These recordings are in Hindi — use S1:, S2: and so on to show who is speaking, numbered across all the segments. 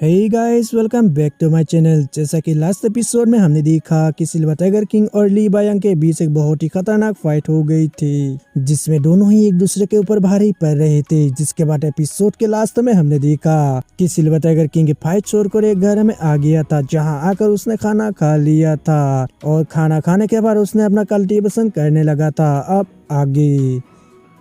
S1: Hey guys, welcome back to my channel. जैसा कि लास्ट एपिसोड में हमने देखा कि सिल्वर टाइगर किंग और ली बायांग के बीच एक बहुत ही खतरनाक फाइट हो गई थी, जिसमें दोनों ही एक दूसरे के ऊपर भारी पड़ रहे थे। जिसके बाद एपिसोड के लास्ट में हमने देखा कि सिल्वर टाइगर किंग फाइट छोड़कर एक घर में आ गया था, जहां आकर उसने खाना खा लिया था और खाना खाने के बाद उसने अपना कल्टीवेशन करने लगा था। अब आगे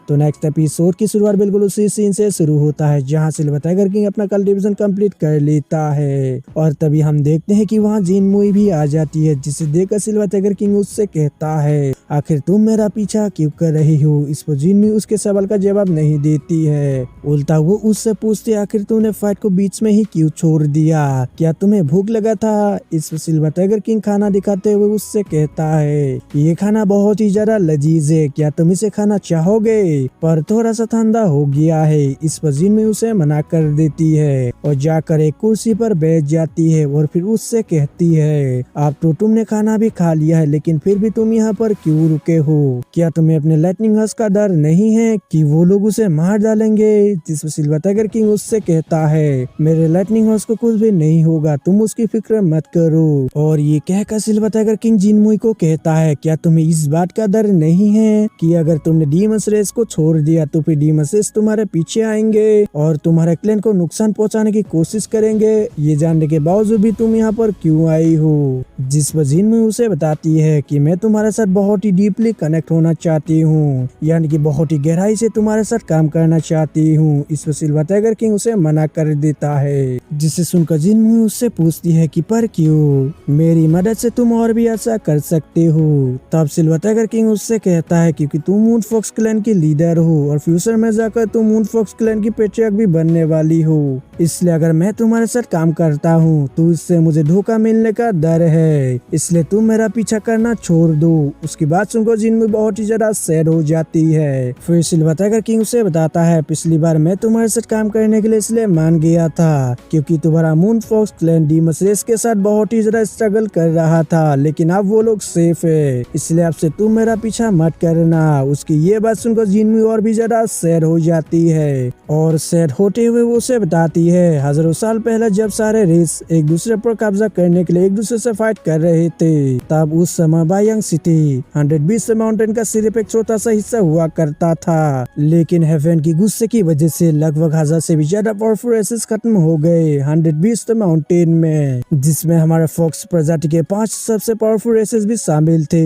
S1: तो नेक्स्ट एपिसोड की शुरुआत बिल्कुल उसी सीन से शुरू होता है, जहां सिल्वर टाइगर किंग अपना कल्टीवेशन कंप्लीट कर लेता है और तभी हम देखते हैं कि वहां जिन मुई भी आ जाती है, जिसे देखकर सिल्वर टाइगर किंग उससे कहता है, आखिर तुम मेरा पीछा क्यों कर रही हो। इस पर जिन मुई उसके सवाल का जवाब नहीं देती है, उल्टा वो उससे पूछती है, आखिर तूने फाइट को बीच में ही क्यों छोड़ दिया, क्या तुम्हें भूख लगा था। इस पर सिल्वर टाइगर किंग खाना दिखाते हुए उससे कहता है, ये खाना बहुत ही ज्यादा लजीज है, क्या तुम इसे खाना चाहोगे, पर थोड़ा सा ठंडा हो गया है। इस पर जिन में उसे मना कर देती है और जाकर एक कुर्सी पर बैठ जाती है और फिर उससे कहती है, अब तो तुमने खाना भी खा लिया है, लेकिन फिर भी तुम यहाँ पर क्यों रुके हो, क्या तुम्हें अपने लाइटनिंग हर्स का डर नहीं है कि वो लोग उसे मार डालेंगे। जिस पर सिल्वर टाइगर किंग उससे कहता है, मेरे लाइटनिंग हर्स को कुछ भी नहीं होगा, तुम उसकी फिक्र मत करो। और ये कहकर सिल्वर टाइगर किंग जिन मुई को कहता है, क्या तुम्हें इस बात का डर नहीं है कि अगर तुमने डीमंस रेस को छोड़ दिया तो फिर डीमंस रेस तुम्हारे पीछे आएंगे और तुम्हारे क्लैन को नुकसान पहुंचाने की कोशिश करेंगे। ये जानने के बावजूद भी तुम यहाँ पर क्यों आई हो। जिस पर जिन मुई उसे बताती है कि मैं तुम्हारे साथ बहुत ही डीपली कनेक्ट होना चाहती हूँ, यानी कि बहुत ही गहराई से तुम्हारे साथ काम करना चाहती हूँ। इस पर सिल्वर टाइगर किंग उसे मना कर देता है, जिसे सुनकर जिन मुई उससे पूछती है कि पर क्यों, मेरी मदद से तुम और भी ऐसा कर सकते हो। तब सिल्वर टाइगर किंग उससे कहता है, क्योंकि तुम मून फॉक्स क्लैन की लीडर हो और फ्यूचर में जाकर तुम मून फॉक्स क्लैन की पेट्रियार्क भी बनने वाली हो, इसलिए अगर मैं तुम्हारे साथ काम करता हूँ तो इससे मुझे धोखा मिलने का डर है, इसलिए तुम मेरा पीछा करना छोड़ दो। उसकी बात सुनकर जिन में बहुत ही ज्यादा सैड हो जाती है। फिर सिल्वर टाइगर किंग उसे बताता है, पिछली बार मैं तुम्हारे साथ काम करने के लिए इसलिए मान गया था क्योंकि तुम्हारा moon fox clan demons race के साथ बहुत ही ज्यादा स्ट्रगल कर रहा था, लेकिन अब वो लोग सेफ है, इसलिए अब से तुम मेरा पीछा मत करना। उसकी ये बात सुनकर जिन में और भी ज्यादा सैड हो जाती है और सैड होते हुए वो उसे बताती है, हजारों साल पहले जब सारे रेस एक दूसरे पर कब्जा करने के लिए एक दूसरे से फाइट कर रहे थे, तब उस समय बायांग सिटी 120 माउंटेन का सिर्फ एक छोटा सा हिस्सा हुआ करता था, लेकिन हेवन की गुस्से की वजह से लगभग 1000 से भी ज्यादा पावरफुल रेसेस खत्म हो गए 120 माउंटेन में, जिसमें हमारे फॉक्स प्रजाति के 5 सबसे पावरफुल रेसेस भी शामिल थे।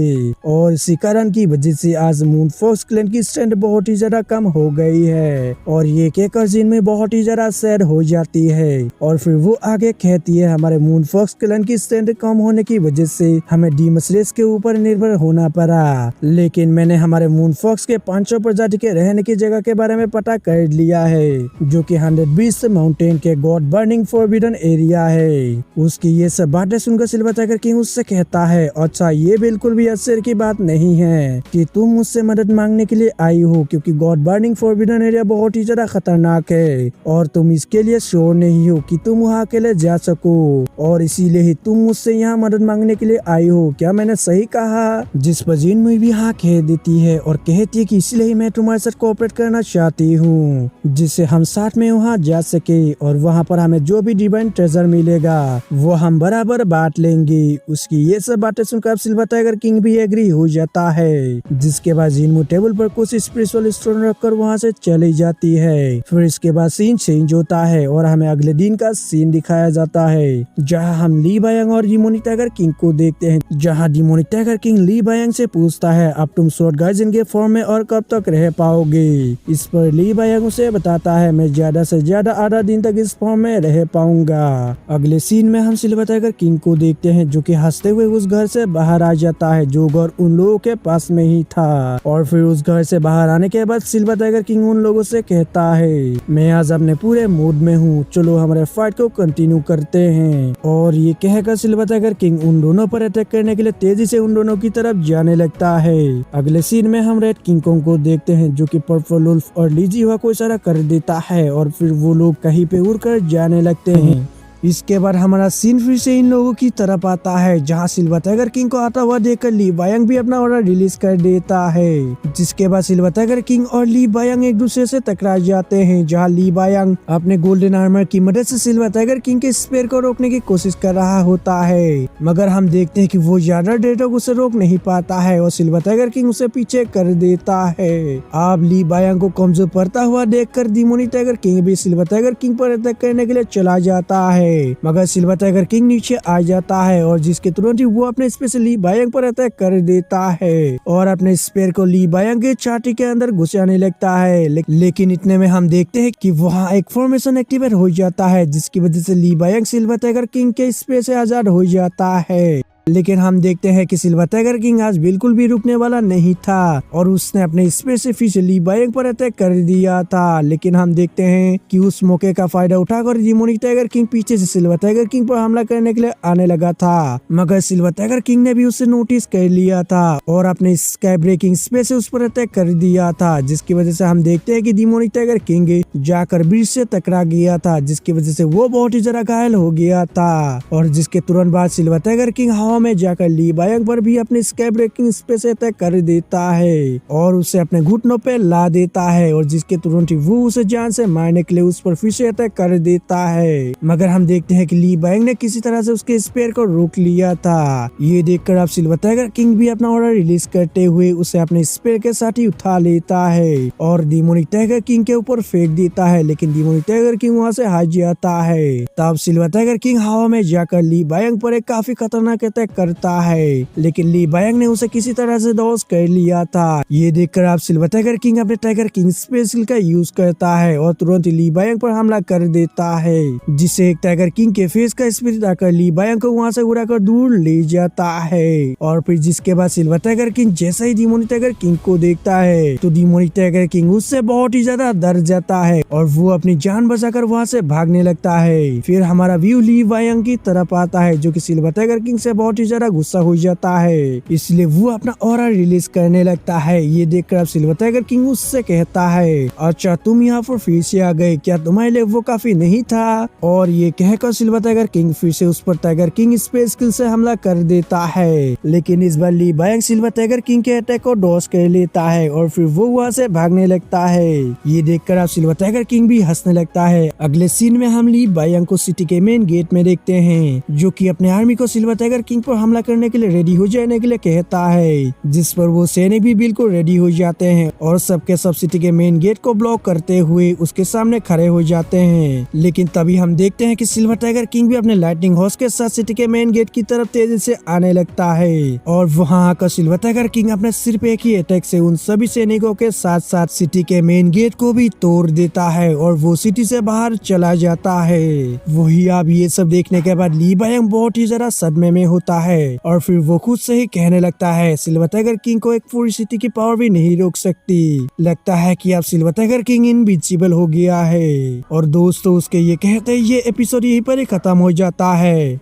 S1: और इसी कारण की वजह से आज मून फॉक्स क्लैन की स्ट्रेंथ बहुत ही ज्यादा कम हो गई है। और ये कहकर जिन में बहुत ही ज्यादा सैड हो जाती है और फिर वो आगे कहती है, हमारे मून फॉक्स क्लैन की स्ट्रेंथ कम होने की वजह से हमें डीमंस रेस के ऊपर निर्भर होना पड़ा, लेकिन मैंने हमारे मून फॉक्स के 500 प्रजाति के रहने की जगह के बारे में पता कर लिया है, जो कि 120 माउंटेन के गॉड बर्निंग फॉरबिडन एरिया है। उसकी ये सब बातें सुनकर सिल्वर टाइगर किंग उससे कहता है, अच्छा ये बिल्कुल भी आश्चर्य की बात नहीं है कि तुम मुझसे मदद मांगने के लिए आई हो, क्योंकि गॉड बर्निंग फॉरबिडन एरिया बहुत ही ज्यादा खतरनाक है और तुम इसके लिए श्योर नहीं हो कि तुम वहाँ अकेले जा सको, और इसीलिए ही तुम मुझसे यहाँ मदद मांगने के लिए आई हो, क्या मैंने सही कहा। जिस पर जिन मुई भी हाँ कह देती है और कहती है कि इसलिए ही मैं तुम्हारे साथ कोऑपरेट करना चाहती हूँ, जिससे हम साथ में वहाँ जा सके और वहाँ पर हमें जो भी डिवाइन ट्रेजर मिलेगा वो हम बराबर बांट लेंगे। उसकी ये सब बातें सुनकर सिल्वर टाइगर किंग भी एग्री हो जाता है, जिसके बाद जिन टेबल पर कुछ स्पिरिचुअल स्टोन रखकर वहाँ से चली जाती है। फिर इसके बाद सीन चेंज होता है और हमें अगले दिन का सीन दिखाया जाता है, जहाँ हम ली बायांग और डिमोनिक टाइगर किंग को देखते हैं, जहाँ डिमोनिक टाइगर किंग ली बायांग से पूछता है, अब तुम स्वॉर्ड गार्जियन के फॉर्म में और कब तक रह पाओगे। इस पर ली बायांग उसे बताता है, मैं ज्यादा से ज्यादा आधा दिन तक इस फॉर्म में रह पाऊंगा। अगले सीन में हम सिल्वर टाइगर किंग को देखते हैं, जो कि हंसते हुए उस घर से बाहर आ जाता है, जो घर उन लोगों के पास में ही था। और फिर उस घर से बाहर आने के बाद सिल्वर टाइगर किंग उन लोगों से कहता है, मैं आज अपने पूरे मूड में हूँ, चलो हमारे फाइट को कंटिन्यू करते हैं। और ये कहकर सिल्वर टाइगर किंग उन दोनों पर अटैक करने के लिए तेजी से उन दोनों की तरफ जाने लगता है। अगले सीन में हम रेड किंग कोंग को देखते हैं, जो कि पर्पल वुल्फ और लीजी हुआ को इशारा कर देता है और फिर वो लोग कहीं पे उड़कर जाने लगते हैं। इसके बाद हमारा सीन फिर से इन लोगों की तरफ आता है, जहाँ सिल्वर टाइगर किंग को आता हुआ देखकर ली बायंग भी अपना ऑर्डर रिलीज कर देता है। जिसके बाद सिल्वर टाइगर किंग और ली बायंग एक दूसरे से टकरा जाते हैं, जहाँ ली बायंग अपने गोल्डन आर्मर की मदद से सिल्वर टाइगर किंग के स्पेयर को रोकने की कोशिश कर रहा होता है, मगर हम देखते हैं कि वो ज्यादा देर तक उसे रोक नहीं पाता है और सिल्वर टाइगर किंग उसे पीछे कर देता है। अब ली बायंग को कमजोर पड़ता हुआ देखकर डिमोनी टाइगर किंग भी सिल्वर टाइगर किंग पर अटैक करने के लिए चला जाता है, मगर सिल्वर टाइगर किंग नीचे आ जाता है और जिसके तुरंत ही वो अपने स्पेयर से ली बायंग पर अटैक कर देता है और अपने स्पेयर को ली बायंग के छाती के अंदर घुसाने लगता है। लेकिन इतने में हम देखते हैं कि वहाँ एक फॉर्मेशन एक्टिवेट हो जाता है, जिसकी वजह से ली बायंग सिल्वर टाइगर किंग के स्पेयर से आजाद हो जाता है। लेकिन हम देखते हैं कि सिल्वर टाइगर किंग आज बिल्कुल भी रुकने वाला नहीं था और उसने अपने स्पेयर से फिर से ली बायंग पर अटैक कर दिया था। लेकिन हम देखते हैं कि उस मौके का फायदा उठाकर डिमोनी टाइगर किंग पीछे से सिल्वर टाइगर किंग पर हमला करने के लिए आने लगा था, मगर सिल्वर टाइगर किंग ने भी उसे नोटिस कर लिया था और अपने स्काई ब्रेकिंग स्पेयर से उस पर अटैक कर दिया था, जिसकी वजह से हम देखते हैं कि डिमोनी टाइगर किंग जाकर ब्रिज से टकरा गया था, जिसकी वजह से वो बहुत ही ज्यादा घायल हो गया था। और जिसके तुरंत बाद सिल्वर टाइगर किंग हवा में जाकर ली बायंग पर भी अपने स्काई ब्रेकिंग स्पेयर से अटैक कर देता है और उसे अपने घुटनों पे ला देता है और जिसके तुरंत ही वो उसे जान से मारने के लिए उस पर फिर से अटैक कर देता है, मगर हम देखते हैं कि ली बायंग ने किसी तरह से उसके स्पेयर को रोक लिया था। ये देखकर अब सिल्वर टाइगर किंग भी अपना ऑर्डर रिलीज करते हुए उसे अपने स्पेयर के साथ ही उठा लेता है और डिमोनी टाइगर किंग के ऊपर फेंक देता है, लेकिन डिमोनी टाइगर किंग वहाँ से हार जाता है। तब सिल्वर टाइगर किंग हवा में जाकर ली बायंग पर एक काफी खतरनाक अटैक करता है, लेकिन ली बायंग ने उसे किसी तरह से दौस कर लिया था। ये देखकर अब सिल्वर टाइगर किंग अपने टाइगर किंग स्पेशल का यूज करता है और तुरंत ही ली बायंग पर हमला कर देता है, जिससे एक टाइगर किंग के फेस का स्पिरिट आकर ली बायंग को वहाँ से उड़ाकर दूर ले जाता है। और फिर जिसके बाद सिल्वर टाइगर किंग जैसा ही डिमोनी टाइगर किंग को देखता है तो डिमोनी टाइगर किंग उससे बहुत ही ज्यादा डर जाता है और वो अपनी जान बचाकर वहाँ से भागने लगता है। फिर हमारा व्यू ली बायंग की तरफ आता है, जो कि सिल्वर टाइगर किंग से बहुत ही ज्यादा गुस्सा हो जाता है, इसलिए वो अपना ऑरा रिलीज करने लगता है। ये देखकर अब सिल्वर टाइगर किंग उससे कहता है, अच्छा तुम यहाँ पर फिर से आ गए, क्या तुम्हारे लिए वो काफी नहीं था? और ये कहकर सिल्वर टाइगर किंग फिर से उस पर टाइगर किंग स्पेस स्किल से हमला कर देता है, लेकिन इस बार ली बायंग सिल्वर टाइगर किंग के अटैक को डॉज कर लेता है और फिर वो वहाँ से भागने लगता है। ये देखकर अब सिल्वर टाइगर किंग भी हंसने लगता है। अगले सीन में हम ली बायंग को सिटी के मेन गेट में देखते हैं, जो कि अपने आर्मी को सिल्वर टाइगर किंग पर हमला करने के लिए रेडी हो जाने के लिए कहता है, जिस पर वो सैनिक भी बिल्कुल रेडी हो जाते हैं और सबके सब सिटी के मेन गेट को ब्लॉक करते हुए उसके सामने खड़े हो जाते हैं। लेकिन तभी हम देखते हैं कि सिल्वर टाइगर किंग भी अपने लाइटनिंग हॉर्स के साथ सिटी के मेन गेट की तरफ तेजी से आने लगता है और वहाँ आकर सिल्वर टाइगर किंग अपने सिर्फ एक ही अटैक से उन सभी सैनिकों के साथ साथ सिटी के मेन गेट को भी तोड़ देता है और वो सिटी से बाहर चला जाता है। वही आप ये सब देखने के बाद ली बायंग बहुत ही ज्यादा सदमे में होता है और फिर वो खुद से ही कहने लगता है, सिल्वर टाइगर किंग को एक पूरी सिटी की पावर भी नहीं रोक सकती। लगता है कि अब सिल्वर टाइगर किंग इनविजिबल हो गया है। और दोस्तों उसके ये कहते ये एपिसोड यहीं पर ही खत्म हो जाता है।